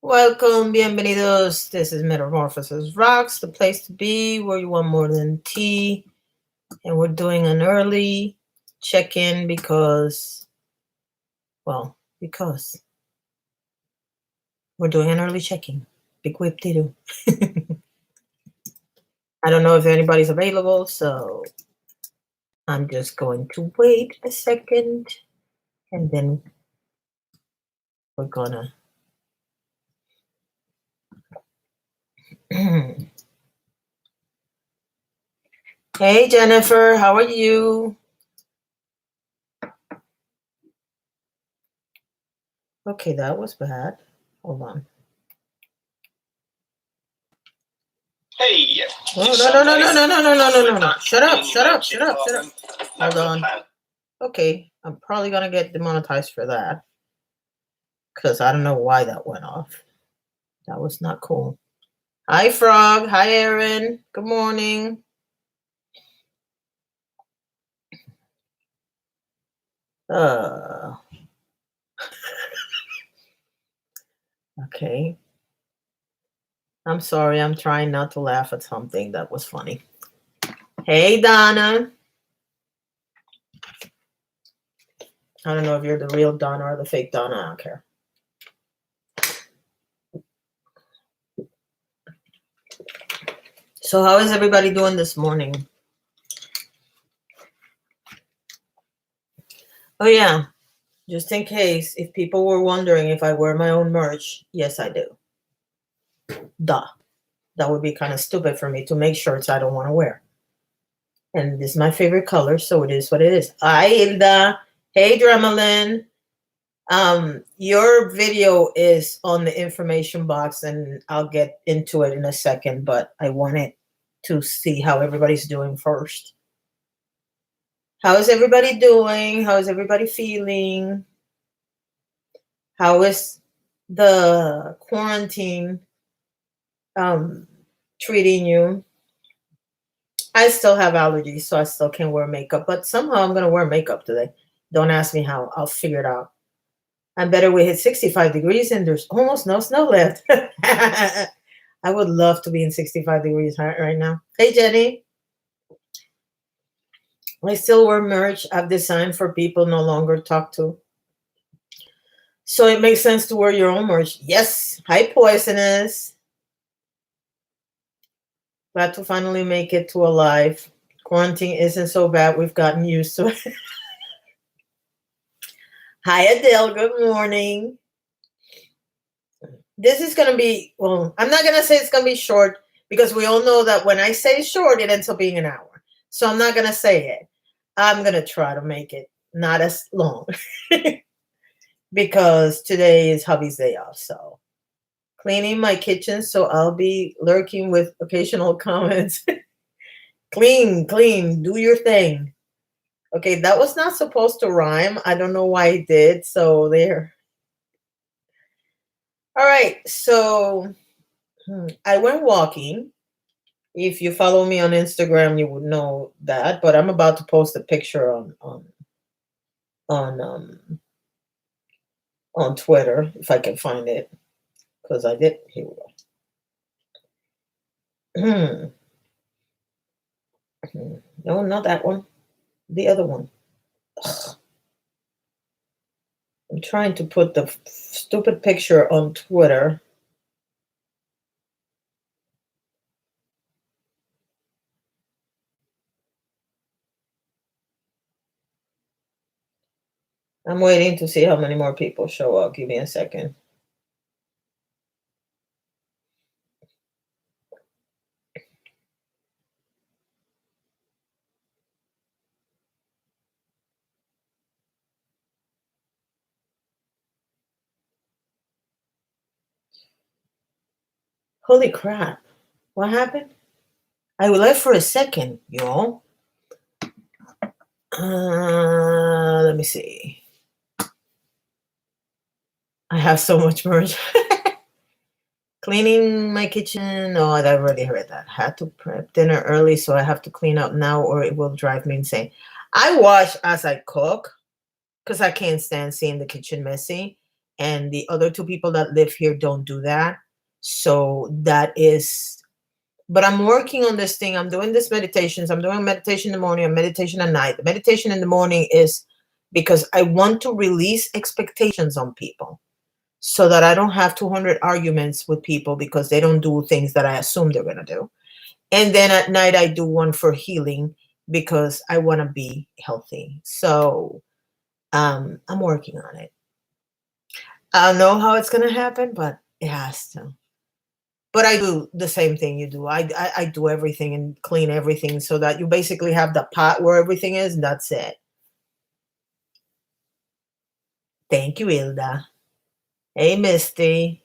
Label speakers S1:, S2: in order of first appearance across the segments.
S1: Welcome, bienvenidos. This is MetamorphosisRox, the place to be where you want more than tea. And we're doing an early check-in because we're doing an early check-in. Big whip doo. I don't know if anybody's available, so I'm just going to wait a second and then we're gonna Hey Jennifer, how are you? Okay, that was bad. Hold on.
S2: Hey.
S1: No. Shut up. Hold on. Okay, I'm probably gonna get demonetized for that. Because I don't know why that went off. That was not cool. Hi, Frog. Hi, Aaron. Good morning. Okay. I'm sorry. I'm trying not to laugh at something that was funny. Hey, Donna. I don't know if you're the real Donna or the fake Donna. I don't care. So how is everybody doing this morning? Oh, yeah. Just in case, if people were wondering if I wear my own merch, yes, I do. Duh. That would be kind of stupid for me to make shirts I don't want to wear. And this is my favorite color, so it is what it is. Hi, Hilda. Hey, Dremelin. Your video is on the information box, and I'll get into it in a second, but I wanted to see how everybody's doing first. How is everybody doing? How is everybody feeling? How is the quarantine treating you? I still have allergies, so I still can't wear makeup, but somehow I'm going to wear makeup today. Don't ask me how. I'll figure it out. I better we hit 65 degrees and there's almost no snow left. I would love to be in 65 degrees right now. Hey, Jenny. I still wear merch I've designed for people no longer talk to. So it makes sense to wear your own merch. Yes. Hi, Poisonous. Glad to finally make it to a live. Quarantine isn't so bad. We've gotten used to it. Hi, Adele. Good morning. This is going to be, well, I'm not going to say it's going to be short because we all know that when I say short, it ends up being an hour. So I'm not going to say it. I'm going to try to make it not as long because today is hubby's day off. So cleaning my kitchen. So I'll be lurking with occasional comments. Clean, do your thing. Okay, that was not supposed to rhyme. I don't know why it did. So there. All right, so I went walking. If you follow me on Instagram, you would know that. But I'm about to post a picture on Twitter if I can find it, because I did. Here we go. No, not that one. The other one. Ugh. I'm trying to put the stupid picture on Twitter. I'm waiting to see how many more people show up. Give me a second. Holy crap. What happened? I left for a second, y'all. Let me see. I have so much merch. Cleaning my kitchen. Oh, I already heard that. Had to prep dinner early, so I have to clean up now or it will drive me insane. I wash as I cook because I can't stand seeing the kitchen messy. and the other 2 people that live here don't do that. So that is, but I'm working on this thing. I'm doing this meditations. I'm doing meditation in the morning and meditation at night. The meditation in the morning is because I want to release expectations on people so that I don't have 200 arguments with people because they don't do things that I assume they're going to do. And then at night, I do one for healing because I want to be healthy. So I'm working on it. I don't know how it's going to happen, but it has to. But I do the same thing you do. I do everything and clean everything so that you basically have the pot where everything is, and that's it. Thank you, Hilda. Hey, Misty.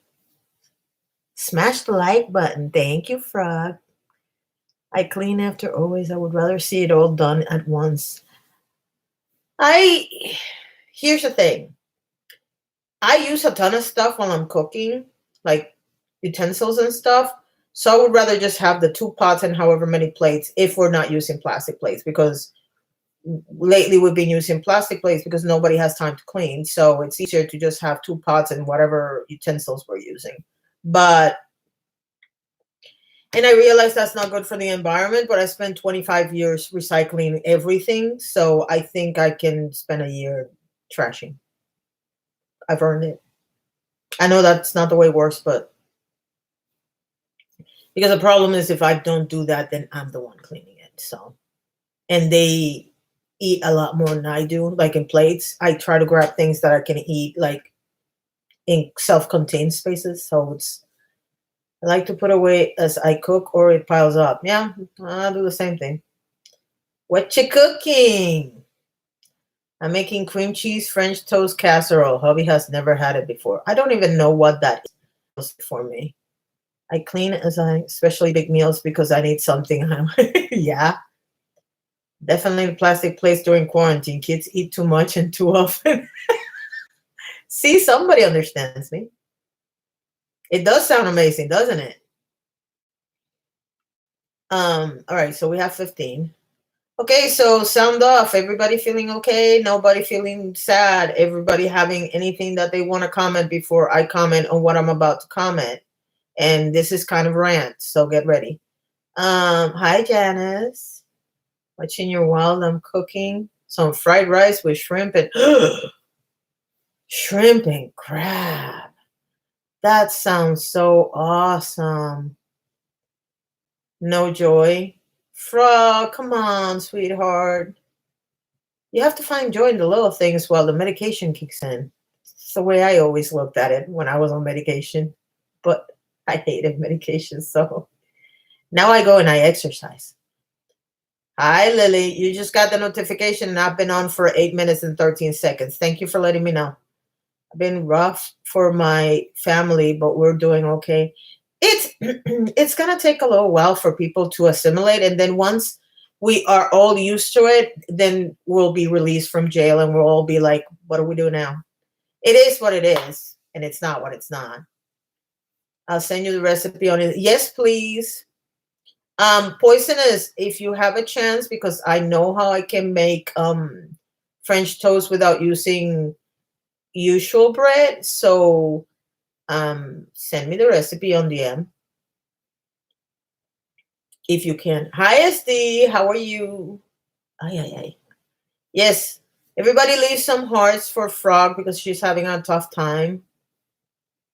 S1: Smash the like button. Thank you, Frog. I clean after always. I would rather see it all done at once. Here's the thing. I use a ton of stuff while I'm cooking, like utensils and stuff. So I would rather just have the 2 pots and however many plates if we're not using plastic plates, because lately we've been using plastic plates because nobody has time to clean. So it's easier to just have 2 pots and whatever utensils we're using. And I realize that's not good for the environment, but I spent 25 years recycling everything. So I think I can spend a year trashing. I've earned it. I know that's not the way it works, but because the problem is if I don't do that, then I'm the one cleaning it. So, and they eat a lot more than I do, like in plates. I try to grab things that I can eat, like in self-contained spaces. So I like to put away as I cook or it piles up. Yeah, I'll do the same thing. What you cooking? I'm making cream cheese French toast casserole. Hubby has never had it before. I don't even know what that is for me. I clean as especially big meals because I need something. Yeah. Definitely plastic plates during quarantine. Kids eat too much and too often. See, somebody understands me. It does sound amazing, doesn't it? All right, so we have 15. Okay, so sound off. Everybody feeling okay? Nobody feeling sad? Everybody having anything that they want to comment before I comment on what I'm about to comment? And this is kind of rant, so get ready. Hi, Janice. Watching your while I'm cooking some fried rice with shrimp and shrimp and crab. That sounds so awesome. No joy. Frog, come on, sweetheart. You have to find joy in the little things while the medication kicks in. It's the way I always looked at it when I was on medication. But I hated medication, so now I go and I exercise. Hi, Lily. You just got the notification and I've been on for 8 minutes and 13 seconds. Thank you for letting me know. I've been rough for my family, but we're doing okay. It's going to take a little while for people to assimilate. And then once we are all used to it, then we'll be released from jail and we'll all be like, what do we do now? It is what it is. And it's not what it's not. I'll send you the recipe on it. Yes, please. Poisonous, if you have a chance, because I know how I can make French toast without using usual bread. So send me the recipe on DM if you can. Hi, SD. How are you? Ay. Yes. Everybody leave some hearts for Frog because she's having a tough time.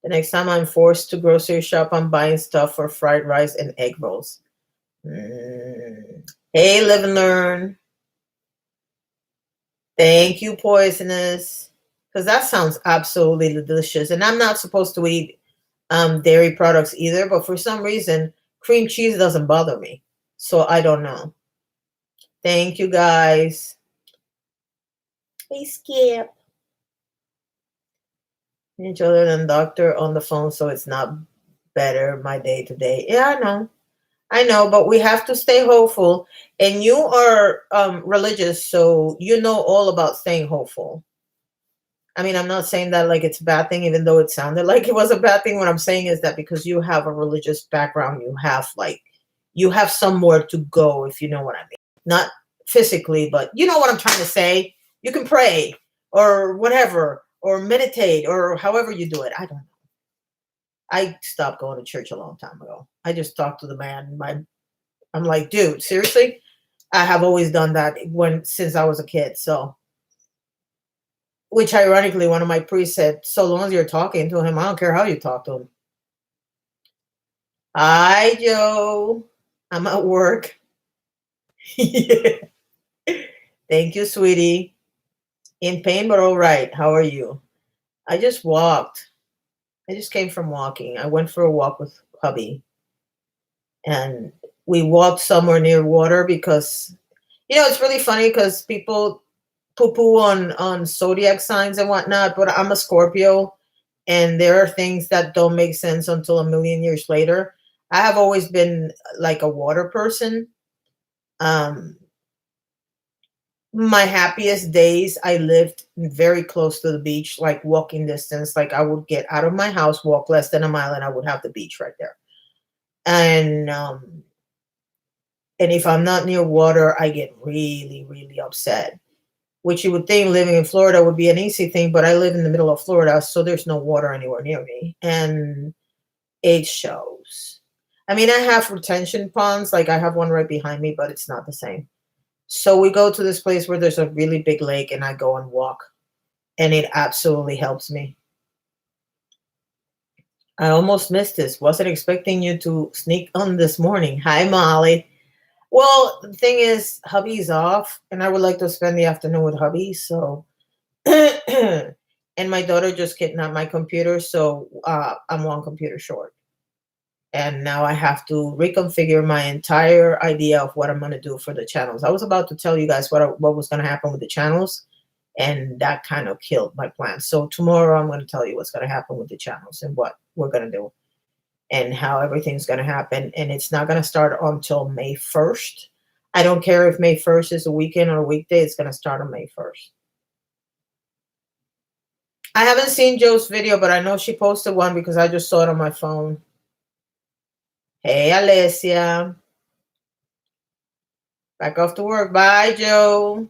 S1: The next time I'm forced to grocery shop, I'm buying stuff for fried rice and egg rolls. Hey, live and learn. Thank you, Poisonous. Because that sounds absolutely delicious. And I'm not supposed to eat dairy products either, but for some reason, cream cheese doesn't bother me. So I don't know. Thank you, guys. Hey, Skip. Each other than doctor on the phone, so it's not better my day to day. Yeah, I know, but we have to stay hopeful. And you are religious, so you know all about staying hopeful. I mean, I'm not saying that like it's a bad thing, even though it sounded like it was a bad thing. What I'm saying is that because you have a religious background, you have somewhere to go, if you know what I mean. Not physically, but you know what I'm trying to say. You can pray or whatever, or meditate or however you do it. I don't know. I stopped going to church a long time ago. I just talked to the man. I'm like, dude, seriously? I have always done that since I was a kid. So, which ironically, one of my priests said, so long as you're talking to him, I don't care how you talk to him. Hi, Joe. I'm at work. Yeah. Thank you, sweetie. In pain, but all right. How are you? I just walked. I just came from walking. I went for a walk with hubby. And we walked somewhere near water because, it's really funny because people poo-poo on zodiac signs and whatnot, but I'm a Scorpio, and there are things that don't make sense until a million years later. I have always been like a water person. My happiest days, I lived very close to the beach, like walking distance. Like I would get out of my house, walk less than a mile, and I would have the beach right there. And if I'm not near water, I get really, really upset. Which you would think living in Florida would be an easy thing, but I live in the middle of Florida, so there's no water anywhere near me. And it shows. I mean, I have retention ponds, like I have one right behind me, but it's not the same. So we go to this place where there's a really big lake, and I go and walk, and it absolutely helps me. I almost missed this. Wasn't expecting you to sneak on this morning. Hi, Molly. Well, the thing is, hubby's off, and I would like to spend the afternoon with hubby. So, and my daughter just kidnapped my computer, so I'm one computer short. And now I have to reconfigure my entire idea of what I'm going to do for the channels. I was about to tell you guys what was going to happen with the channels, and that kind of killed my plan. So tomorrow I'm going to tell you what's going to happen with the channels and what we're going to do and how everything's going to happen. And it's not going to start until May 1st. I don't care if May 1st is a weekend or a weekday. It's going to start on May 1st. I haven't seen Joe's video, but I know she posted one because I just saw it on my phone. Hey, Alessia. Back off to work. Bye, Joe.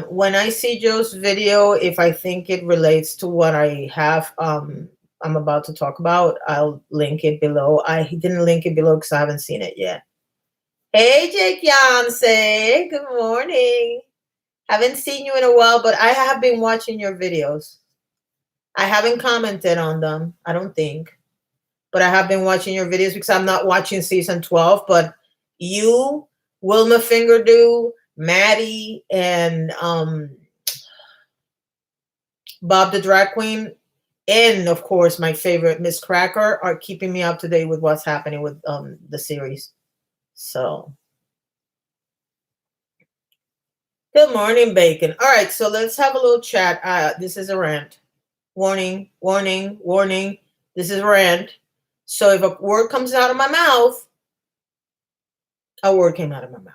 S1: When I see Joe's video, if I think it relates to what I have, I'm about to talk about, I'll link it below. I didn't link it below because I haven't seen it yet. Hey, Jake Yance. Good morning. Haven't seen you in a while, but I have been watching your videos. I haven't commented on them, I don't think. But I have been watching your videos because I'm not watching season 12. But you, Wilma Fingerdew, Maddie, and Bob the Drag Queen, and of course my favorite Miss Cracker are keeping me up to date with what's happening with the series. So good morning, Bacon. All right, so let's have a little chat. This is a rant. Warning, warning, warning. This is a rant. So if a word comes out of my mouth, a word came out of my mouth.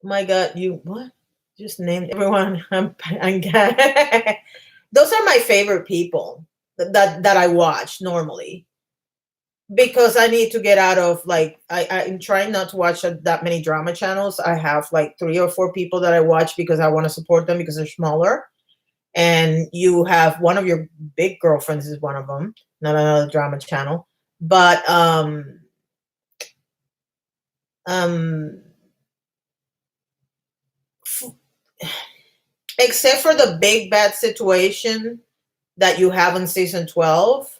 S1: Oh my God, you what? Just named everyone. Those are my favorite people that I watch normally, because I need to get out of, like, I'm trying not to watch that many drama channels. I have like 3 or 4 people that I watch because I want to support them because they're smaller. And you have one of your big girlfriends is one of them, not another drama channel, but except for the big bad situation that you have in season 12,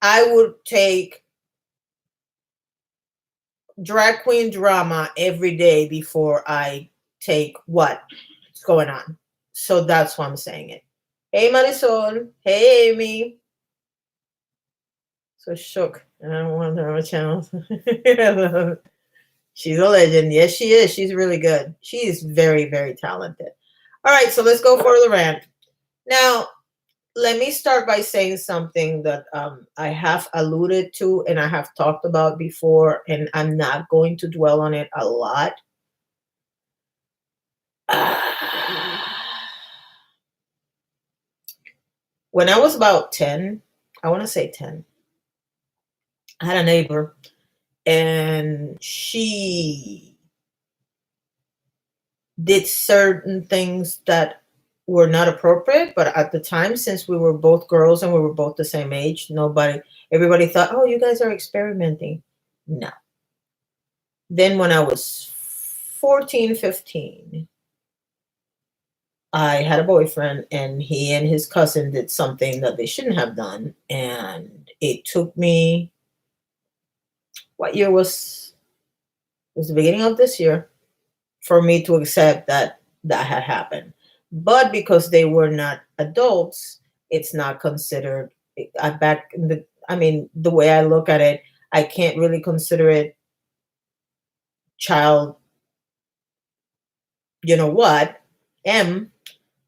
S1: I would take drag queen drama every day before I take what's going on. So that's why I'm saying it. Hey, Marisol. Hey, Amy. So shook. I don't want to have a channel. She's a legend. Yes, she is. She's really good. She is very, very talented. All right, so let's go for the rant. Now, let me start by saying something that I have alluded to and I have talked about before, and I'm not going to dwell on it a lot. When I was about 10, I want to say 10, I had a neighbor, and she did certain things that were not appropriate, but at the time, since we were both girls and we were both the same age, everybody thought, oh, you guys are experimenting. No. Then when I was 14, 15, I had a boyfriend, and he and his cousin did something that they shouldn't have done. And it took me, what year was the beginning of this year, for me to accept that had happened. But because they were not adults, it's not considered, the way I look at it, I can't really consider it child,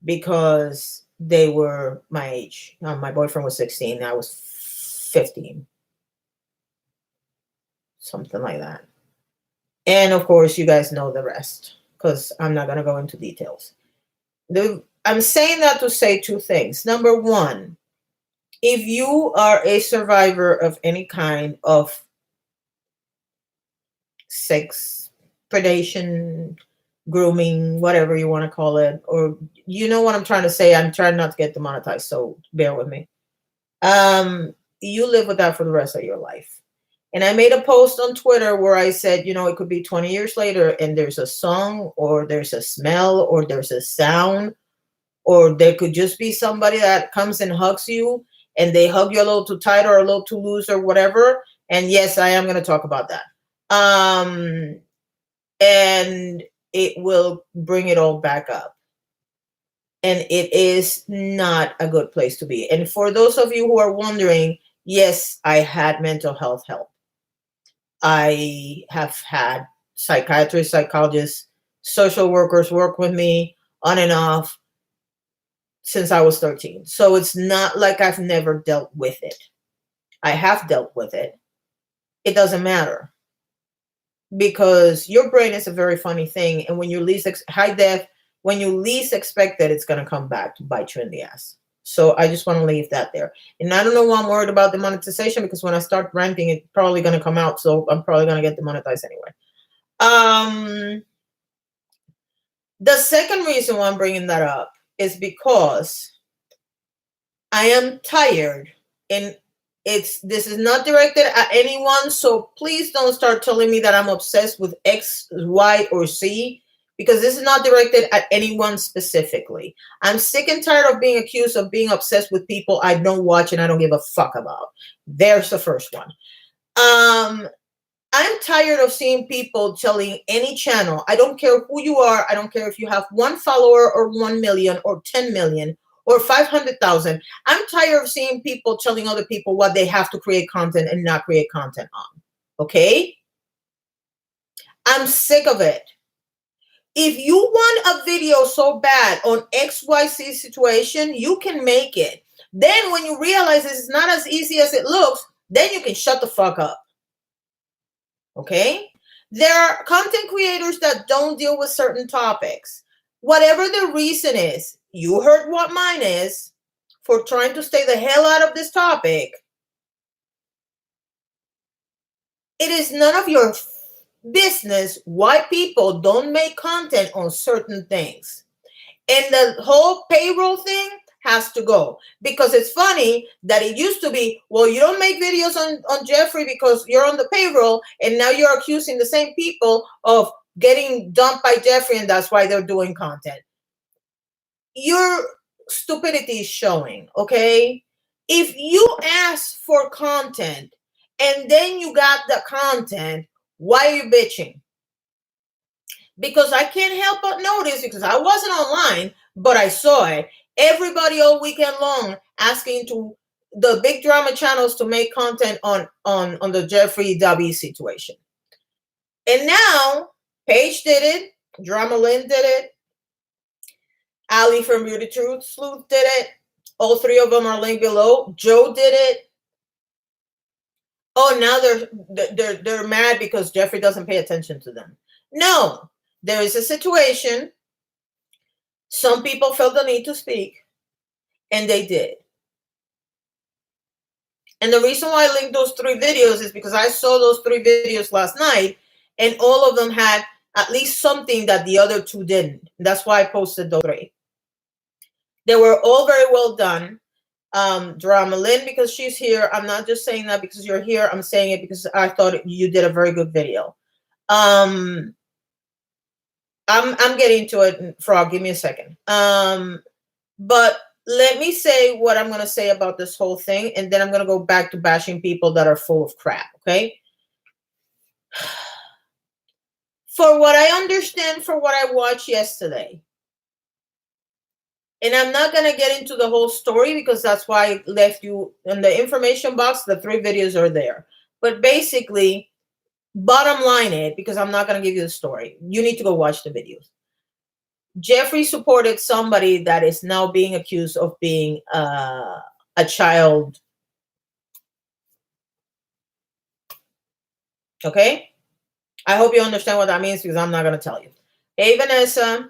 S1: because they were my age. My boyfriend was 16, I was 15. Something like that. And of course, you guys know the rest, because I'm not going to go into details. I'm saying that to say two things. Number one, if you are a survivor of any kind of sex, predation, grooming, whatever you want to call it, or you know what I'm trying to say, I'm trying not to get demonetized, so bear with me. You live with that for the rest of your life. And I made a post on Twitter where I said, it could be 20 years later and there's a song, or there's a smell, or there's a sound, or there could just be somebody that comes and hugs you, and they hug you a little too tight or a little too loose or whatever. And yes, I am going to talk about that. And it will bring it all back up. And it is not a good place to be. And for those of you who are wondering, yes, I had mental health help. I have had psychiatrists, psychologists, social workers work with me on and off since I was 13. So it's not like I've never dealt with it. I have dealt with it. It doesn't matter, because your brain is a very funny thing. And when you least high def, when you least expect it, it's going to come back to bite you in the ass. So I just want to leave that there. And I don't know why I'm worried about the monetization, because when I start ranting, it's probably going to come out. So I'm probably going to get demonetized anyway. The second reason why I'm bringing that up is because I am tired, and this is not directed at anyone. So please don't start telling me that I'm obsessed with X, Y, or Z, because this is not directed at anyone specifically. I'm sick and tired of being accused of being obsessed with people I don't watch and I don't give a fuck about. There's the first one. I'm tired of seeing people telling any channel, I don't care who you are, I don't care if you have 1 follower or 1 million or 10 million or 500,000. I'm tired of seeing people telling other people what they have to create content and not create content on. Okay? I'm sick of it. If you want a video so bad on XYZ situation, you can make it. Then when you realize it's not as easy as it looks, then you can shut the fuck up. Okay? There are content creators that don't deal with certain topics. Whatever the reason is, you heard what mine is for trying to stay the hell out of this topic. It is none of your business why people don't make content on certain things. And the whole payroll thing has to go, because it's funny that it used to be, well, you don't make videos on Jeffree because you're on the payroll, and now you're accusing the same people of getting dumped by Jeffree, and that's why they're doing content. Your stupidity is showing, okay? If you ask for content and then you got the content, why are you bitching? Because I can't help but notice, because I wasn't online, but I saw it. Everybody all weekend long asking to the big drama channels to make content on the Jeffree W situation. And now Paige did it, Drama Lynn did it, Ali from Beauty Truth Sleuth did it. All three of them are linked below. Joe did it. Oh, now they're mad because Jeffree doesn't pay attention to them. No, there is a situation. Some people felt the need to speak, and they did. And the reason why I linked those 3 videos is because I saw those 3 videos last night, and all of them had at least something that the other 2 didn't. That's why I posted those 3. They were all very well done. Drama Lynn, because she's here. I'm not just saying that because you're here. I'm saying it because I thought you did a very good video. I'm getting to it, Frog. Give me a second. But let me say what I'm going to say about this whole thing, and then I'm going to go back to bashing people that are full of crap, okay? For what I understand, for what I watched yesterday, and I'm not going to get into the whole story because that's why I left you in the information box. The 3 videos are there. But basically, bottom line it, because I'm not going to give you the story. You need to go watch the videos. Jeffree supported somebody that is now being accused of being a child. Okay? I hope you understand what that means because I'm not going to tell you. Hey, Vanessa.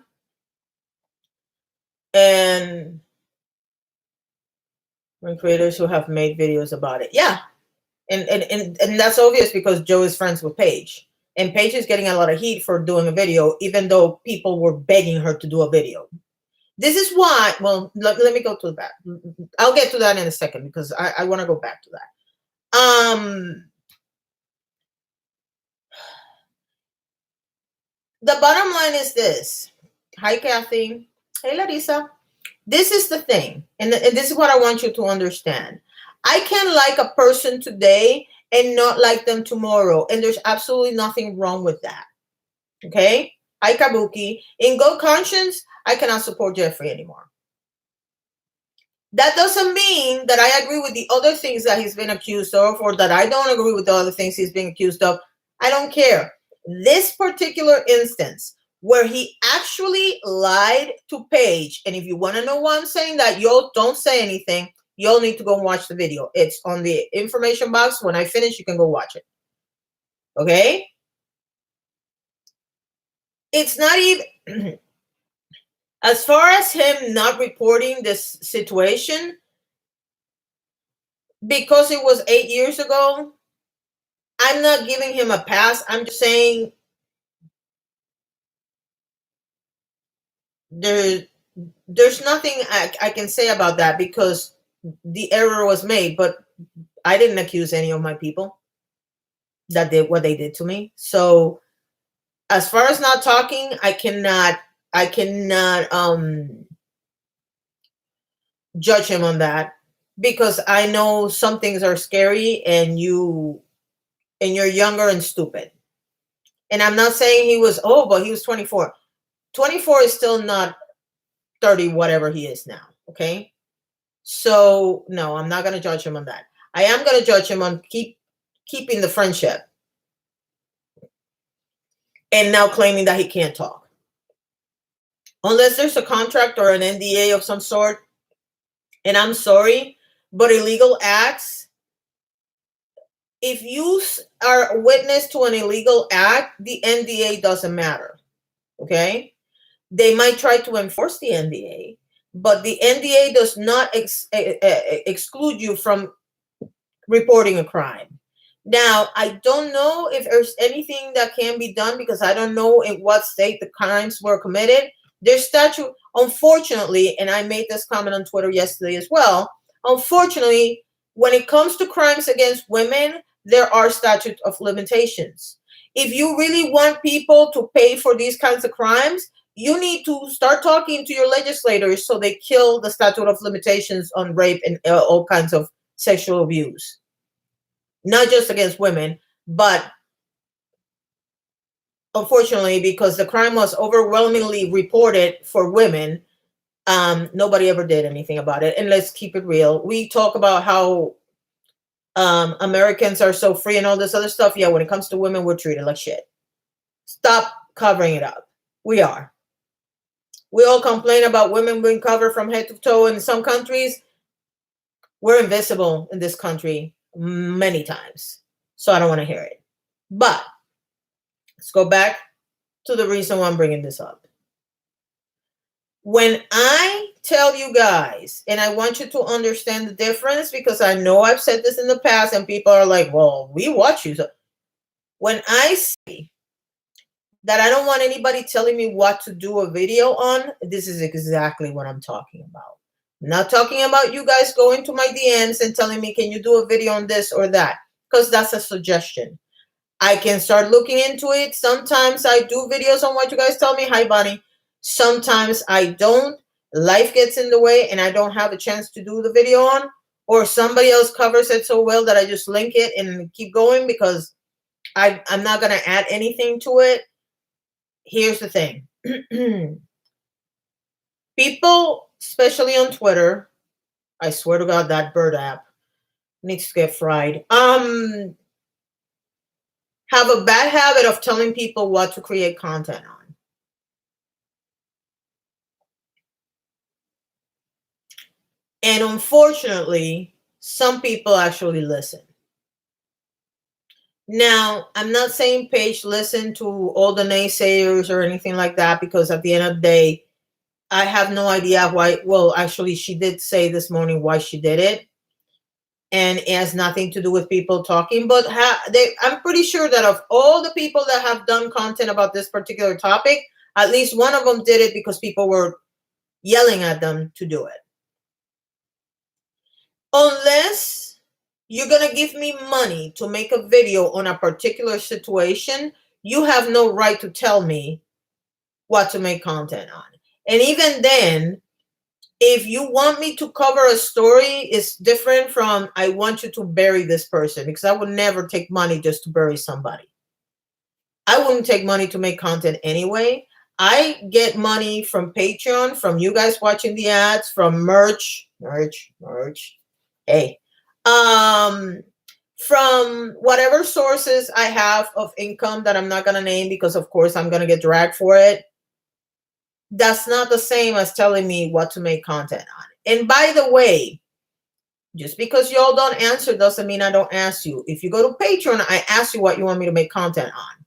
S1: And creators who have made videos about it. Yeah. And that's obvious because Joe is friends with Paige. And Paige is getting a lot of heat for doing a video, even though people were begging her to do a video. This is why, well, let me go to that. I'll get to that in a second because I want to go back to that. The bottom line is this. Hi, Kathy. Hey, Larissa. This is the thing. And this is what I want you to understand. I can like a person today and not like them tomorrow. And there's absolutely nothing wrong with that. Okay? Hi, Kabuki. In good conscience, I cannot support Jeffree anymore. That doesn't mean that I agree with the other things that he's been accused of or that I don't agree with the other things he's being accused of. I don't care. This particular instance where he actually lied to Paige, and if you want to know why I'm saying that, y'all don't say anything. You'll need to go and watch the video. It's on the information box. When I finish, you can go watch it. Okay? It's not even... As far as him not reporting this situation, because it was 8 years ago, I'm not giving him a pass. I'm just saying there's nothing I can say about that because the error was made, but I didn't accuse any of my people that did what they did to me. So as far as not talking, I cannot judge him on that because I know some things are scary and you're younger and stupid. And I'm not saying he was old, but he was 24. 24 is still not 30, whatever he is now. Okay. So no, I'm not going to judge him on that. I am going to judge him on keeping the friendship and now claiming that he can't talk. Unless there's a contract or an NDA of some sort. And I'm sorry, but illegal acts, if you are witness to an illegal act, the NDA doesn't matter. Okay? They might try to enforce the NDA, but the NDA does not exclude you from reporting a crime. Now, I don't know if there's anything that can be done because I don't know in what state the crimes were committed. There's statute, unfortunately, and I made this comment on Twitter yesterday as well. Unfortunately, when it comes to crimes against women, there are statute of limitations. If you really want people to pay for these kinds of crimes, you need to start talking to your legislators so they kill the statute of limitations on rape and all kinds of sexual abuse. Not just against women, but unfortunately, because the crime was overwhelmingly reported for women, nobody ever did anything about it. And let's keep it real. We talk about how Americans are so free and all this other stuff. Yeah, when it comes to women, we're treated like shit. Stop covering it up. We are. We all complain about women being covered from head to toe in some countries. We're invisible in this country many times. So I don't want to hear it. But let's go back to the reason why I'm bringing this up. When I tell you guys, and I want you to understand the difference because I know I've said this in the past and people are like, well, we watch you. So when I say that I don't want anybody telling me what to do a video on, this is exactly what I'm talking about. I'm not talking about you guys going to my DMs and telling me, can you do a video on this or that? Because that's a suggestion. I can start looking into it. Sometimes I do videos on what you guys tell me. Hi, Bonnie. Sometimes I don't. Life gets in the way and I don't have a chance to do the video on. Or somebody else covers it so well that I just link it and keep going because I'm not going to add anything to it. Here's the thing. People, especially on Twitter, I swear to God, that bird app needs to get fried. Have a bad habit of telling people what to create content on. And unfortunately, some people actually listen. Now, I'm not saying Paige listen to all the naysayers or anything like that, because at the end of the day, I have no idea why. Well, actually, she did say this morning why she did it. And it has nothing to do with people talking. But I'm pretty sure that of all the people that have done content about this particular topic, at least one of them did it because people were yelling at them to do it. Unless you're going to give me money to make a video on a particular situation, you have no right to tell me what to make content on. And even then, if you want me to cover a story, it's different from I want you to bury this person, because I would never take money just to bury somebody. I wouldn't take money to make content anyway. I get money from Patreon, from you guys watching the ads, from merch. Hey, from whatever sources I have of income that I'm not going to name because, of course, I'm going to get dragged for it. That's not the same as telling me what to make content on. And by the way, just because y'all don't answer doesn't mean I don't ask you. If you go to Patreon, I ask you what you want me to make content on.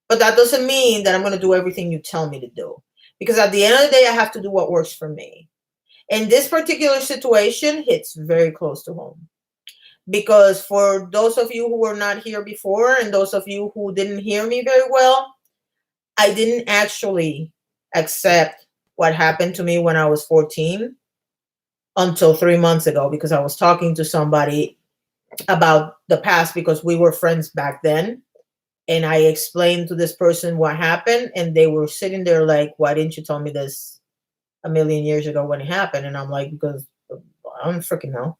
S1: But that doesn't mean that I'm going to do everything you tell me to do. Because at the end of the day, I have to do what works for me. And this particular situation hits very close to home. Because for those of you who were not here before and those of you who didn't hear me very well, I didn't actually accept what happened to me when I was 14 until 3 months ago, because I was talking to somebody about the past because we were friends back then. And I explained to this person what happened, and they were sitting there like, why didn't you tell me this a million years ago when it happened? And I'm like, because I don't freaking know.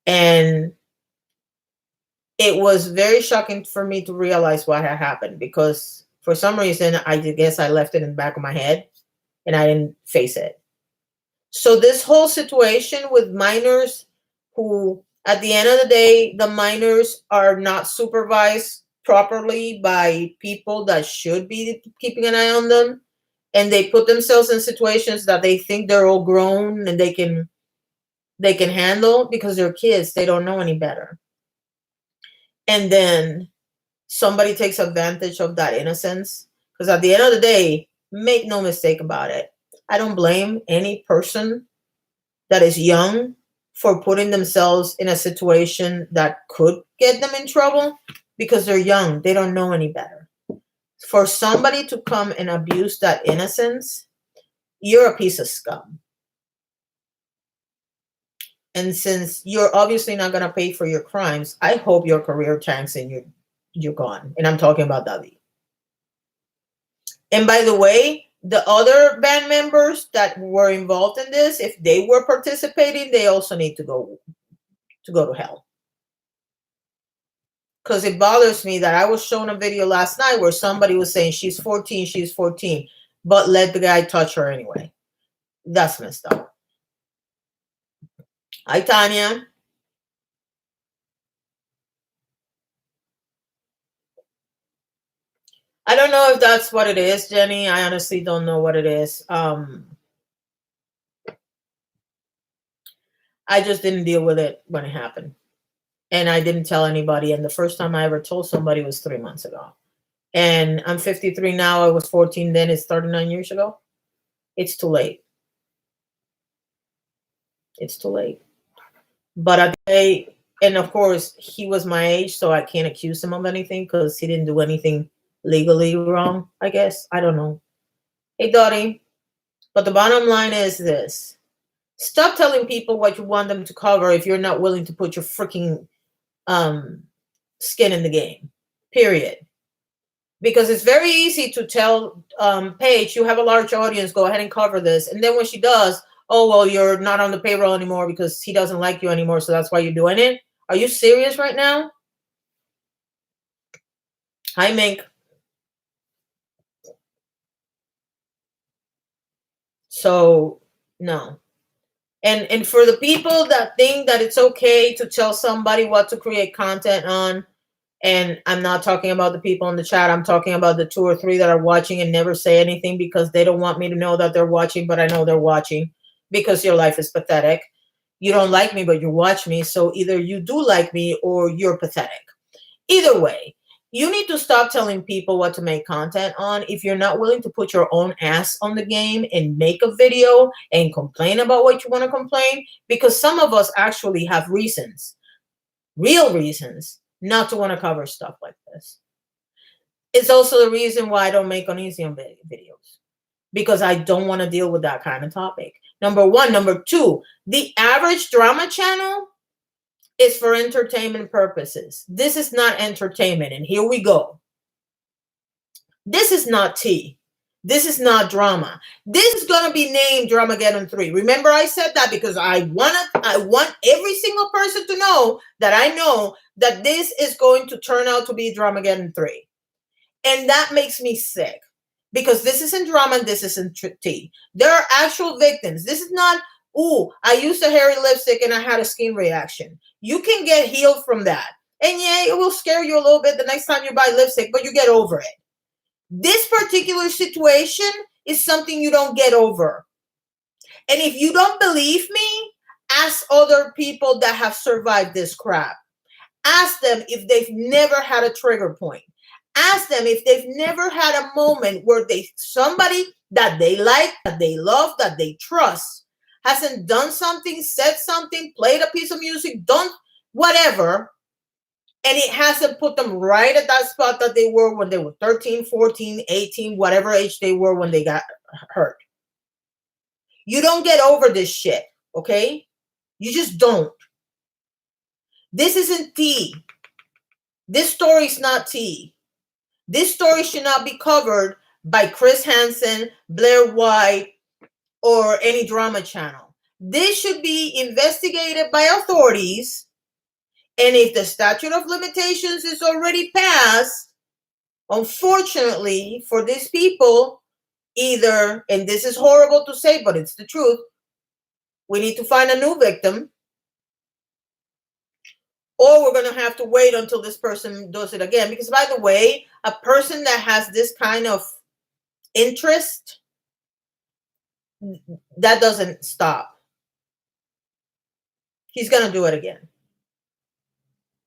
S1: And it was very shocking for me to realize what had happened, because for some reason, I guess I left it in the back of my head and I didn't face it. So this whole situation with minors who, at the end of the day, the minors are not supervised properly by people that should be keeping an eye on them. And they put themselves in situations that they think they're all grown and they can handle because they're kids. They don't know any better. And then somebody takes advantage of that innocence. Because at the end of the day, make no mistake about it, I don't blame any person that is young for putting themselves in a situation that could get them in trouble, because they're young. They don't know any better. For somebody to come and abuse that innocence, you're a piece of scum. And since you're obviously not going to pay for your crimes, I hope your career tanks and you're gone. And I'm talking about David. And by the way, the other band members that were involved in this, if they were participating, they also need to go to hell. Because it bothers me that I was shown a video last night where somebody was saying she's 14, but let the guy touch her anyway. That's messed up. Hi, Tanya. I don't know if that's what it is, Jenny. I honestly don't know what it is. I just didn't deal with it when it happened. And I didn't tell anybody. And the first time I ever told somebody was 3 months ago. And I'm 53 now. I was 14 then. It's 39 years ago. It's too late. It's too late. But and of course, he was my age, so I can't accuse him of anything because he didn't do anything legally wrong, I guess. I don't know. Hey, Dottie. But the bottom line is this. Stop telling people what you want them to cover if you're not willing to put your freaking skin in the game. Period. Because it's very easy to tell Paige, you have a large audience, go ahead and cover this. And then when she does, oh, well, you're not on the payroll anymore because he doesn't like you anymore, so that's why you're doing it. Are you serious right now? Hi, Mink. So, no. And for the people that think that it's okay to tell somebody what to create content on, and I'm not talking about the people in the chat, I'm talking about the 2 or 3 that are watching and never say anything because they don't want me to know that they're watching, but I know they're watching because your life is pathetic. You don't like me, but you watch me, so either you do like me or you're pathetic. Either way, you need to stop telling people what to make content on if you're not willing to put your own ass on the game and make a video and complain about what you want to complain, because some of us actually have reasons, real reasons, not to want to cover stuff like this. It's also the reason why I don't make uneasy on videos, because I don't want to deal with that kind of topic. Number one. Number two, the average drama channel is for entertainment purposes. This is not entertainment. And here we go. This is not tea. This is not drama. This is going to be named Dramageddon 3. Remember I said that because I want every single person to know that this is going to turn out to be Dramageddon 3. And that makes me sick because this isn't drama and this isn't tea. There are actual victims. This is not, ooh, I used a hairy lipstick and I had a skin reaction. You can get healed from that. And yeah, it will scare you a little bit the next time you buy lipstick, but you get over it. This particular situation is something you don't get over. And if you don't believe me, ask other people that have survived this crap. Ask them if they've never had a trigger point. Ask them if they've never had a moment where somebody that they like, that they love, that they trust, hasn't done something, said something, played a piece of music, done whatever, and it hasn't put them right at that spot that they were when they were 13, 14, 18, whatever age they were when they got hurt. You don't get over this shit, okay? You just don't. This isn't tea. This story's not tea. This story should not be covered by Chris Hansen, Blair White, or any drama channel. This should be investigated by authorities. And if the statute of limitations is already passed, unfortunately for these people, either, and this is horrible to say, but it's the truth, we need to find a new victim, or we're going to have to wait until this person does it again. Because, by the way, a person that has this kind of interest, that doesn't stop. He's going to do it again.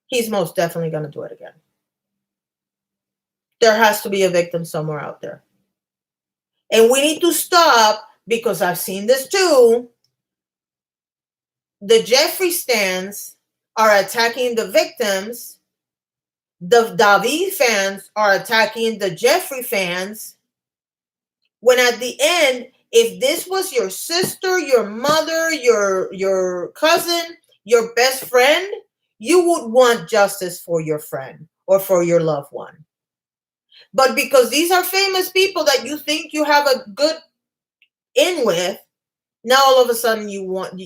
S1: He's most definitely going to do it again. There has to be a victim somewhere out there. And we need to stop, because I've seen this too. The Jeffree stans are attacking the victims. The David fans are attacking the Jeffree fans. When at the end, if this was your sister, your mother, your cousin, your best friend, you would want justice for your friend or for your loved one. But because these are famous people that you think you have a good in with, now all of a sudden you want,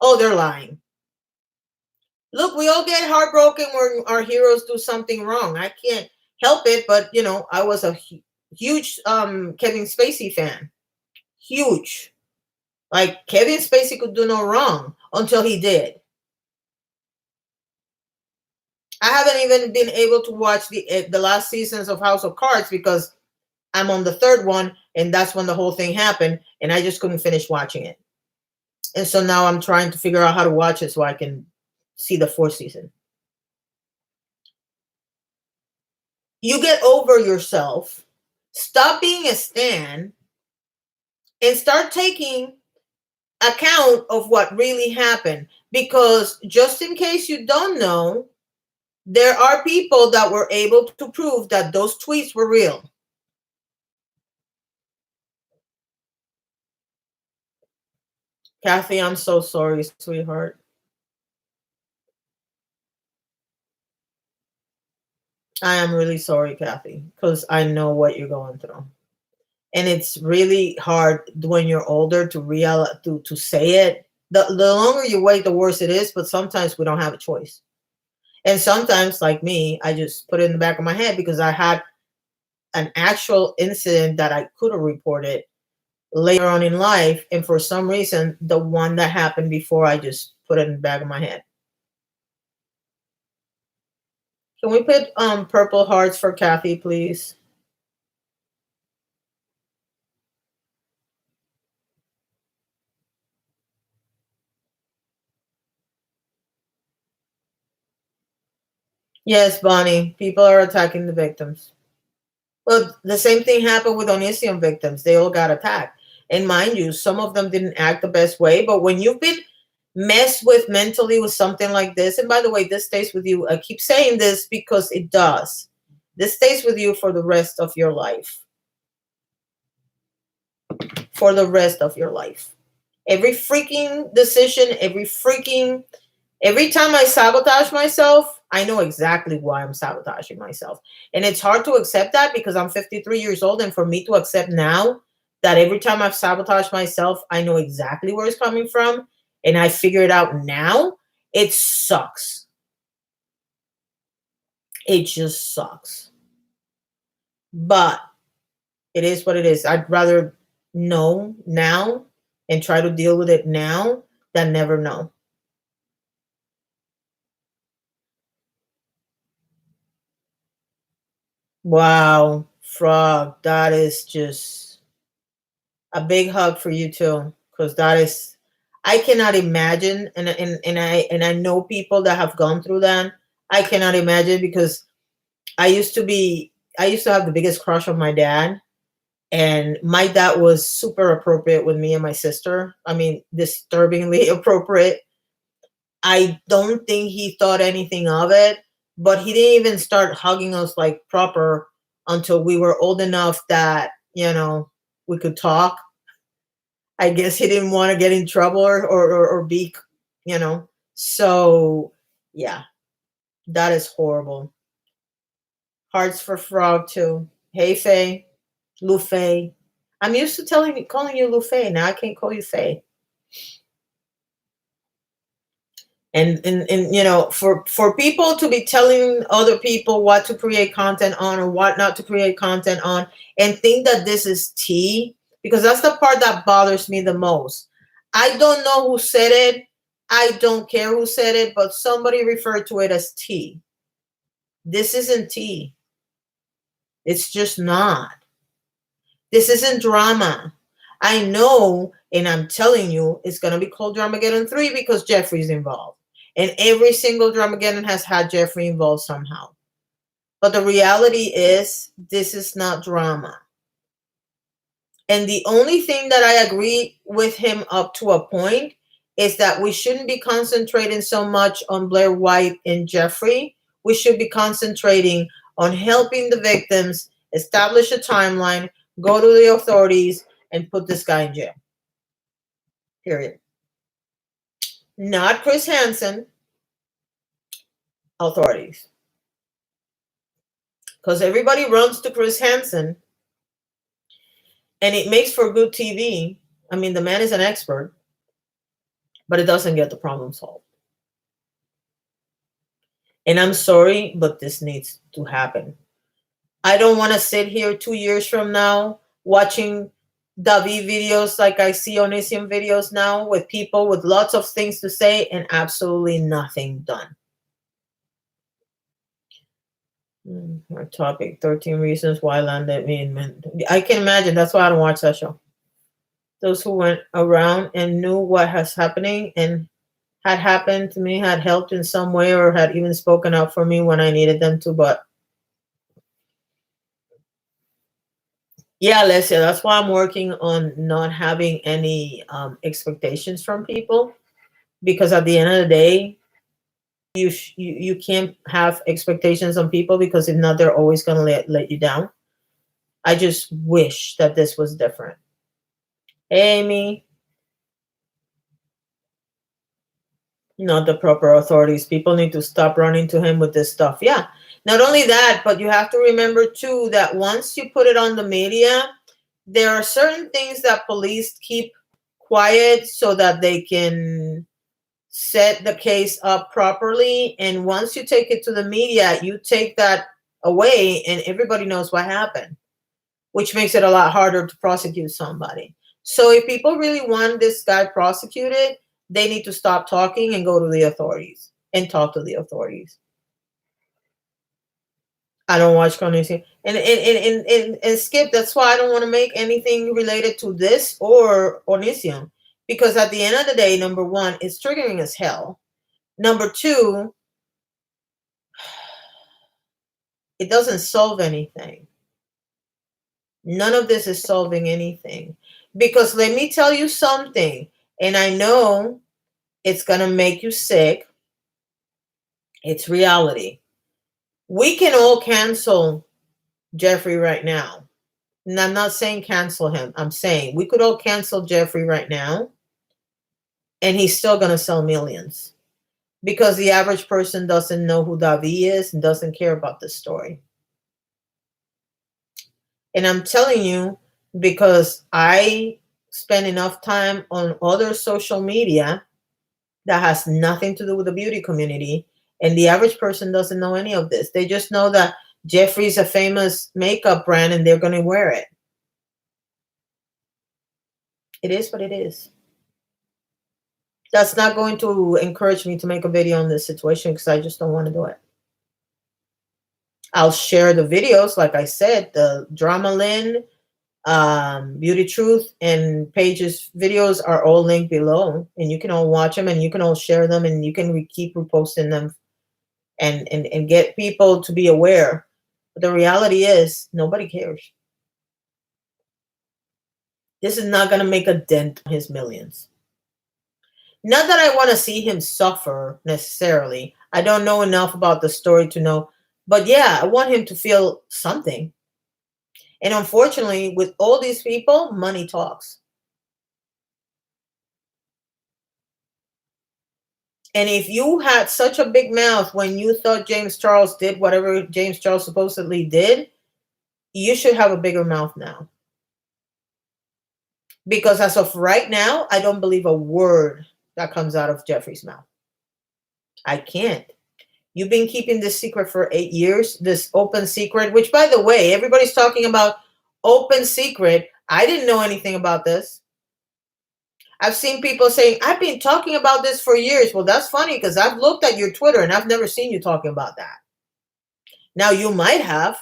S1: oh, they're lying. Look, we all get heartbroken when our heroes do something wrong. I can't help it, but, you know, I was a huge Kevin Spacey fan. Huge. Like, Kevin Spacey could do no wrong until he did. I haven't even been able to watch the last seasons of House of Cards because I'm on the third one, and that's when the whole thing happened, and I just couldn't finish watching it. And so now I'm trying to figure out how to watch it so I can see the fourth season. You get over yourself, stop being a stan, and start taking account of what really happened. Because just in case you don't know, there are people that were able to prove that those tweets were real. Kathy, I'm so sorry, sweetheart. I am really sorry, Kathy, because I know what you're going through. And it's really hard when you're older to say it. The longer you wait, the worse it is, but sometimes we don't have a choice. And sometimes, like me, I just put it in the back of my head because I had an actual incident that I could have reported later on in life, and for some reason, the one that happened before, I just put it in the back of my head. Can we put purple hearts for Kathy, please? Yes, Bonnie. People are attacking the victims. Well, the same thing happened with Onision victims. They all got attacked. And mind you, some of them didn't act the best way. But when you've been messed with mentally with something like this, and by the way, this stays with you. I keep saying this because it does. This stays with you for the rest of your life. For the rest of your life. Every freaking decision, every time I sabotage myself, I know exactly why I'm sabotaging myself. And it's hard to accept that because I'm 53 years old. And for me to accept now that every time I've sabotaged myself, I know exactly where it's coming from. And I figure it out now. It sucks. It just sucks. But it is what it is. I'd rather know now and try to deal with it now than never know. Wow, Frog, that is just a big hug for you too, because that is, I cannot imagine, and I know people that have gone through that. I cannot imagine because I used to have the biggest crush on my dad, and my dad was super appropriate with me and my sister. I mean, disturbingly appropriate. I don't think he thought anything of it, but he didn't even start hugging us like proper until we were old enough that, we could talk. I guess he didn't want to get in trouble or be, you know. So, yeah, that is horrible. Hearts for Frog, too. Hey, Faye. Lou Faye. I'm used to calling you Lou Faye. Now I can't call you Faye. And for people to be telling other people what to create content on or what not to create content on and think that this is tea, because that's the part that bothers me the most. I don't know who said it. I don't care who said it, but somebody referred to it as tea. This isn't tea. It's just not. This isn't drama. I know, and I'm telling you, it's going to be called Dramageddon 3 because Jeffree's involved. And every single Dramageddon has had Jeffree involved somehow. But the reality is, this is not drama. And the only thing that I agree with him up to a point is that we shouldn't be concentrating so much on Blair White and Jeffree. We should be concentrating on helping the victims, establish a timeline, go to the authorities, and put this guy in jail. Period. Not Chris Hansen, authorities. Because everybody runs to Chris Hansen, and it makes for good TV. I mean, the man is an expert, but it doesn't get the problem solved. And I'm sorry, but this needs to happen. I don't want to sit here 2 years from now watching Davi videos like I see Onision videos now with people with lots of things to say and absolutely nothing done. Our topic, 13 reasons why landed me in men. I can imagine. That's why I don't watch that show. Those who went around and knew what was happening and had happened to me had helped in some way or had even spoken out for me when I needed them to. But yeah, Alessia, that's why I'm working on not having any expectations from people, because at the end of the day, you can't have expectations on people because if not, they're always going to let you down. I just wish that this was different. Hey, Amy. Not the proper authorities. People need to stop running to him with this stuff. Yeah. Not only that, but you have to remember too that once you put it on the media, there are certain things that police keep quiet so that they can set the case up properly. And once you take it to the media, you take that away and everybody knows what happened, which makes it a lot harder to prosecute somebody. So if people really want this guy prosecuted, they need to stop talking and go to the authorities and talk to the authorities. I don't watch Connection. And Skip, that's why I don't want to make anything related to this or Onision. Because at the end of the day, number one, it's triggering as hell. Number two, it doesn't solve anything. None of this is solving anything. Because let me tell you something, and I know it's going to make you sick. It's reality. We can all cancel Jeffree right now. And I'm not saying cancel him. I'm saying we could all cancel Jeffree right now, and he's still going to sell millions. Because the average person doesn't know who Davi is and doesn't care about this story. And I'm telling you, because I spend enough time on other social media that has nothing to do with the beauty community, and the average person doesn't know any of this. They just know that Jeffree's a famous makeup brand and they're going to wear it. It is what it is. That's not going to encourage me to make a video on this situation because I just don't want to do it. I'll share the videos, like I said, the Drama Lynn, Beauty Truth, and Paige's videos are all linked below, and you can all watch them and you can all share them and you can keep reposting them and get people to be aware. But the reality is nobody cares. This is not going to make a dent on his millions. Not that I want to see him suffer necessarily. I don't know enough about the story to know. But yeah, I want him to feel something. And unfortunately, with all these people, money talks. And if you had such a big mouth when you thought James Charles did whatever James Charles supposedly did, you should have a bigger mouth now. Because as of right now, I don't believe a word that comes out of Jeffree's mouth. I can't. You've been keeping this secret for 8 years, this open secret, which, by the way, everybody's talking about open secret. I didn't know anything about this. I've seen people saying, I've been talking about this for years. Well, that's funny because I've looked at your Twitter and I've never seen you talking about that. Now, you might have,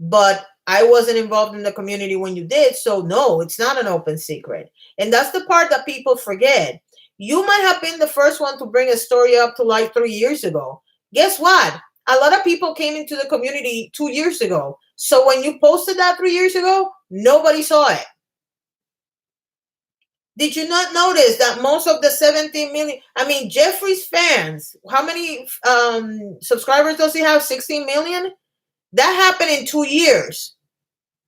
S1: but I wasn't involved in the community when you did. So, no, it's not an open secret. And that's the part that people forget. You might have been the first one to bring a story up to like 3 years ago. Guess what? A lot of people came into the community 2 years ago. So when you posted that 3 years ago, nobody saw it. Did you not notice that most of the 17 million, I mean, Jeffree's fans, how many subscribers does he have? 16 million? That happened in 2 years.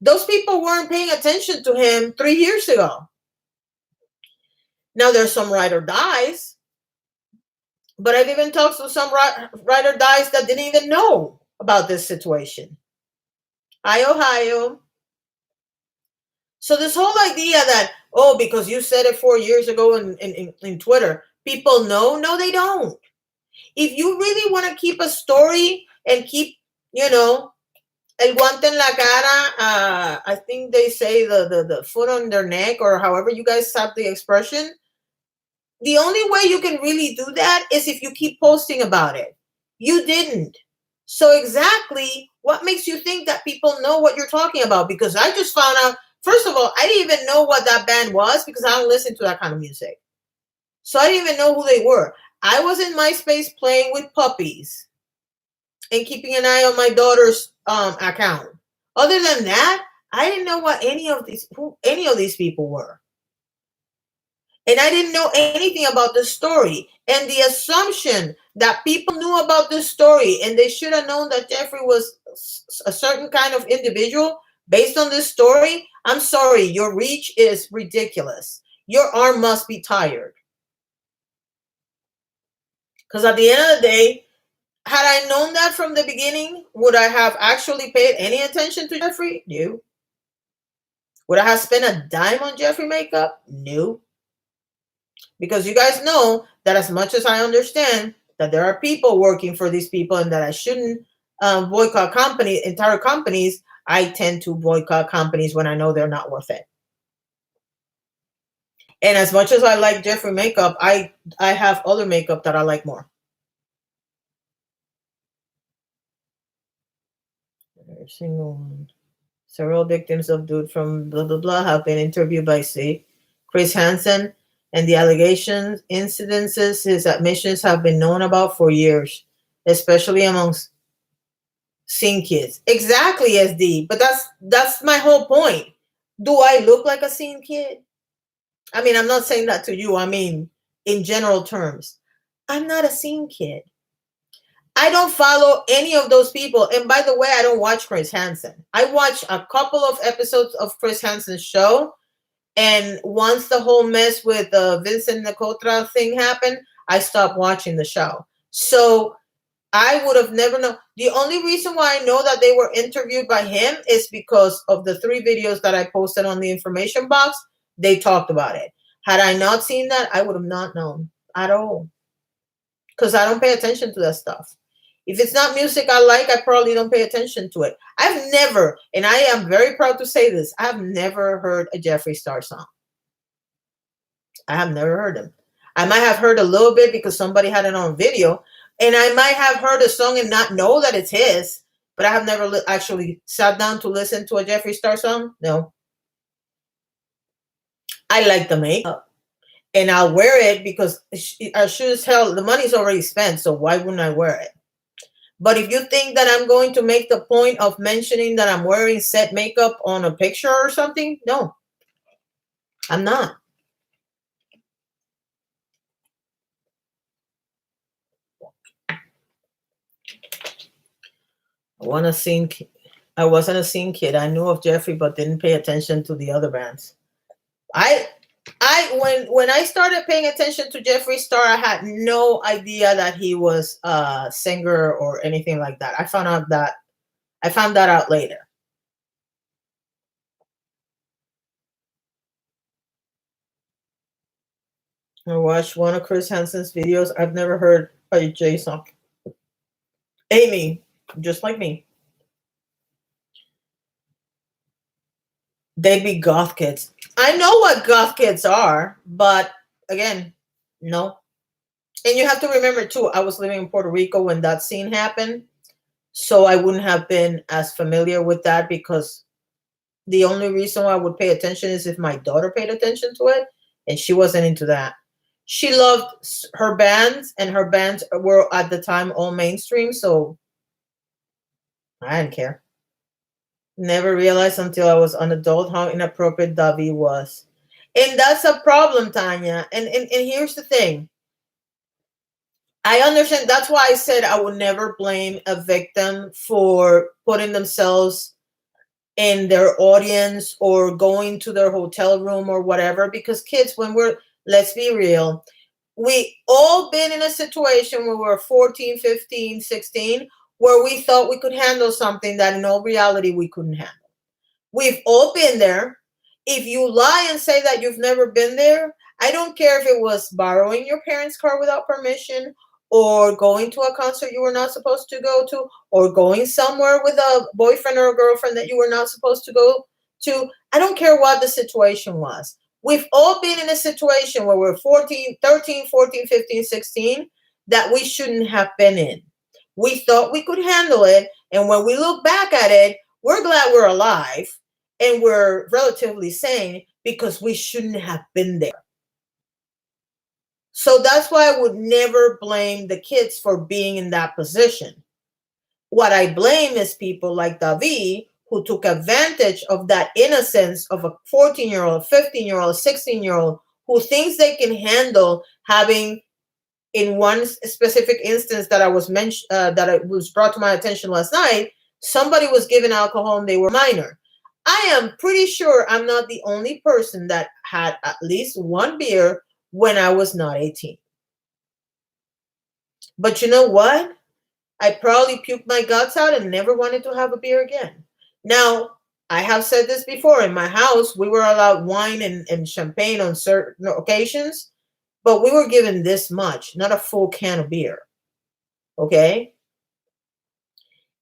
S1: Those people weren't paying attention to him 3 years ago. Now there's some ride or dies, but I've even talked to some ride or dies that didn't even know about this situation. Hi, Ohio. So this whole idea that, oh, because you said it 4 years ago in Twitter, people know? No, they don't. If you really want to keep a story and keep, you know, el guante en la cara, I think they say the foot on their neck, or however you guys have the expression, the only way you can really do that is if you keep posting about it. You didn't. So exactly what makes you think that people know what you're talking about? Because I just found out, first of all, I didn't even know what that band was because I don't listen to that kind of music. So I didn't even know who they were. I was in MySpace playing with puppies and keeping an eye on my daughter's account. Other than that, I didn't know what who any of these people were. And I didn't know anything about the story. And the assumption that people knew about this story and they should have known that Jeffree was a certain kind of individual based on this story, I'm sorry, your reach is ridiculous. Your arm must be tired. Because at the end of the day, had I known that from the beginning, would I have actually paid any attention to Jeffree? No. Would I have spent a dime on Jeffree makeup? No. Because you guys know that as much as I understand that there are people working for these people and that I shouldn't boycott entire companies, I tend to boycott companies when I know they're not worth it. And as much as I like Jeffree makeup, I have other makeup that I like more. Every single one. Several victims of Dude from blah blah blah have been interviewed by Chris Hansen, and the allegations, incidences, his admissions have been known about for years, especially amongst scene kids. Exactly, SD. But that's my whole point. Do I look like a scene kid? I mean, I'm not saying that to you. I mean, in general terms, I'm not a scene kid. I don't follow any of those people. And by the way, I don't watch Chris Hansen. I watched a couple of episodes of Chris Hansen's show. And once the whole mess with Vincent Nicotra thing happened, I stopped watching the show. So I would have never known. The only reason why I know that they were interviewed by him is because of the 3 videos that I posted on the information box. They talked about it. Had I not seen that, I would have not known at all. Because I don't pay attention to that stuff. If it's not music I like, I probably don't pay attention to it. I've never, and I am very proud to say this, I've never heard a Jeffree Star song. I have never heard them. I might have heard a little bit because somebody had it on video, and I might have heard a song and not know that it's his, but I have never actually sat down to listen to a Jeffree Star song. No. I like the makeup, and I'll wear it because I sure as hell, the money's already spent, so why wouldn't I wear it? But if you think that I'm going to make the point of mentioning that I'm wearing set makeup on a picture or something, no, I'm not. I wasn't a scene kid. I knew of Jeffree, but didn't pay attention to the other bands. When I started paying attention to Jeffree Star, I had no idea that he was a singer or anything like that. I found that out later. I watched one of Chris Hansen's videos. I've never heard a J song. Amy, just like me. They be goth kids. I know what goth kids are, but again, no. And you have to remember too, I was living in Puerto Rico when that scene happened. So I wouldn't have been as familiar with that, because the only reason why I would pay attention is if my daughter paid attention to it, and she wasn't into that. She loved her bands, and her bands were at the time all mainstream, so I didn't care. Never realized until I was an adult how inappropriate Davi was. And that's a problem, Tanya. And here's the thing. I understand. That's why I said I would never blame a victim for putting themselves in their audience or going to their hotel room or whatever. Because kids, let's be real, we all been in a situation where we're 14, 15, 16, where we thought we could handle something that in all reality we couldn't handle. We've all been there. If you lie and say that you've never been there, I don't care if it was borrowing your parents' car without permission, or going to a concert you were not supposed to go to, or going somewhere with a boyfriend or a girlfriend that you were not supposed to go to. I don't care what the situation was. We've all been in a situation where we're 13, 14, 15, 16 that we shouldn't have been in. We thought we could handle it. And when we look back at it, we're glad we're alive and we're relatively sane, because we shouldn't have been there. So that's why I would never blame the kids for being in that position. What I blame is people like Davi, who took advantage of that innocence of a 14-year-old, 15-year-old, 16-year-old, who thinks they can handle having, in one specific instance that that it was brought to my attention last night, somebody was given alcohol and they were minor. I am pretty sure I'm not the only person that had at least one beer when I was not 18. But you know what? I probably puked my guts out and never wanted to have a beer again. Now, I have said this before. In my house, we were allowed wine and champagne on certain occasions, but we were given this much, not a full can of beer. Okay?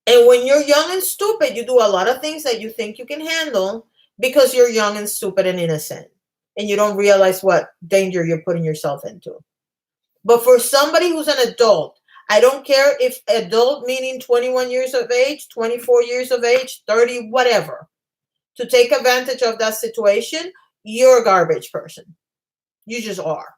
S1: And when you're young and stupid, you do a lot of things that you think you can handle because you're young and stupid and innocent. And you don't realize what danger you're putting yourself into. But for somebody who's an adult, I don't care if adult meaning 21 years of age, 24 years of age, 30, whatever, to take advantage of that situation, you're a garbage person. You just are.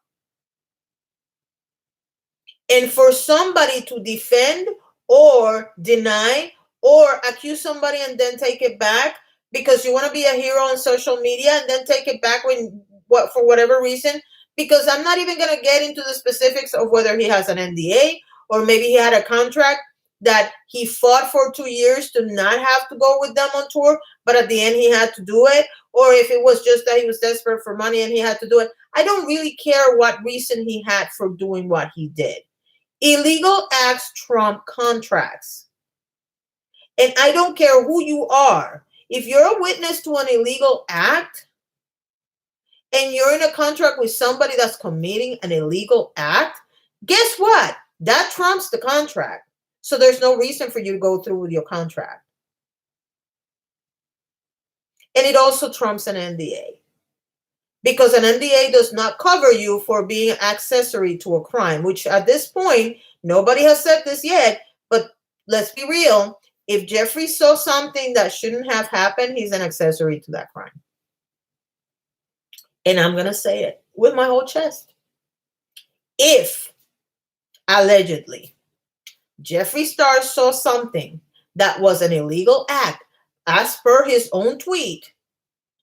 S1: And for somebody to defend or deny or accuse somebody and then take it back because you want to be a hero on social media and then take it back for whatever reason, because I'm not even going to get into the specifics of whether he has an NDA or maybe he had a contract that he fought for 2 years to not have to go with them on tour, but at the end he had to do it, or if it was just that he was desperate for money and he had to do it. I don't really care what reason he had for doing what he did. Illegal acts trump contracts. And I don't care who you are. If you're a witness to an illegal act and you're in a contract with somebody that's committing an illegal act, guess what? That trumps the contract. So there's no reason for you to go through with your contract. And it also trumps an NDA. Because an NDA does not cover you for being accessory to a crime, which at this point, nobody has said this yet, but let's be real. If Jeffree saw something that shouldn't have happened, he's an accessory to that crime. And I'm going to say it with my whole chest. If, allegedly, Jeffree Star saw something that was an illegal act, as per his own tweet,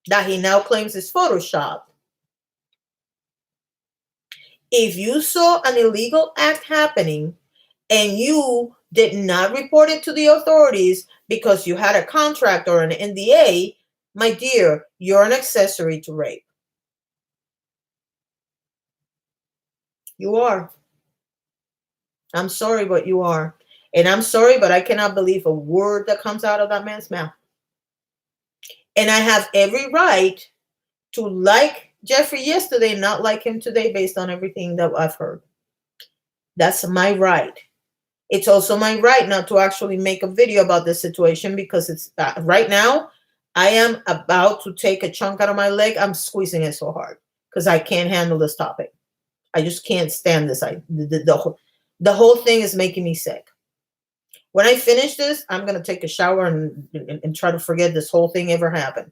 S1: that he now claims is Photoshopped. If you saw an illegal act happening and you did not report it to the authorities because you had a contract or an NDA, my dear, you're an accessory to rape. You are. I'm sorry, but you are. And I'm sorry, but I cannot believe a word that comes out of that man's mouth. And I have every right to like Jeffree yesterday, not like him today, based on everything that I've heard. That's my right. It's also my right not to actually make a video about this situation because it's right now, I am about to take a chunk out of my leg. I'm squeezing it so hard because I can't handle this topic. I just can't stand this. The whole thing is making me sick. When I finish this, I'm going to take a shower and try to forget this whole thing ever happened.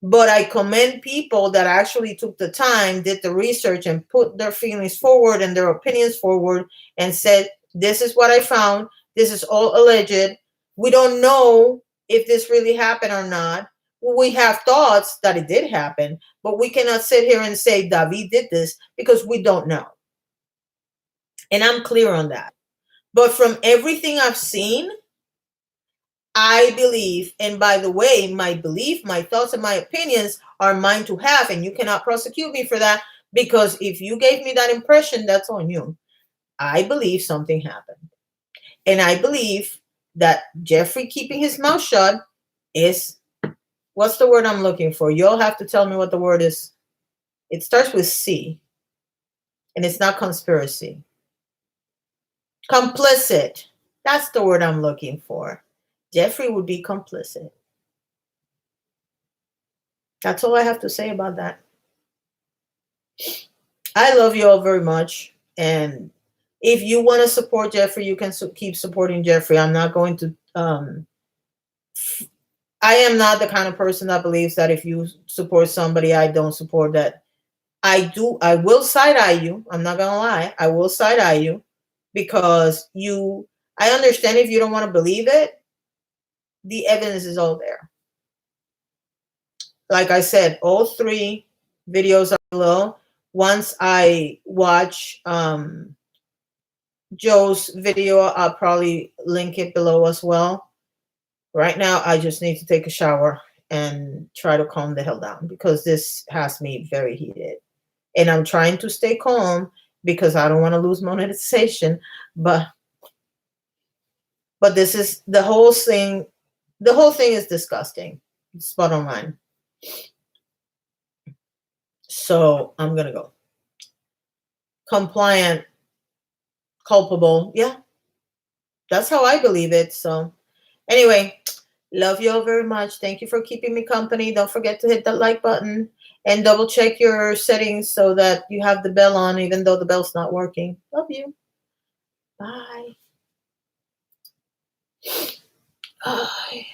S1: But I commend people that actually took the time, did the research, and put their feelings forward and their opinions forward and said, this is what I found. This is all alleged. We don't know if this really happened or not. We have thoughts that it did happen, but we cannot sit here and say David did this because we don't know. And I'm clear on that. But from everything I've seen, I believe, and by the way, my belief, my thoughts, and my opinions are mine to have, and you cannot prosecute me for that, because if you gave me that impression, that's on you. I believe something happened. And I believe that Jeffree keeping his mouth shut is, what's the word I'm looking for? You'll have to tell me what the word is. It starts with C, and it's not conspiracy. Complicit. That's the word I'm looking for. Jeffree would be complicit. That's all I have to say about that. I love you all very much. And if you want to support Jeffree, you can keep supporting Jeffree. I'm not going to... I am not the kind of person that believes that if you support somebody, I don't support that. I will side-eye you. I'm not going to lie. I will side-eye you because I understand if you don't want to believe it. The evidence is all there. Like I said, all 3 videos are below. Once I watch Joe's video, I'll probably link it below as well. Right now, I just need to take a shower and try to calm the hell down because this has me very heated. And I'm trying to stay calm because I don't want to lose monetization. But this is the whole thing. The whole thing is disgusting. It's bottom line. So I'm gonna go. Compliant, culpable. Yeah, that's how I believe it. So anyway, love you all very much. Thank you for keeping me company. Don't forget to hit that like button and double check your settings so that you have the bell on, even though the bell's not working. Love you. Bye. Bye.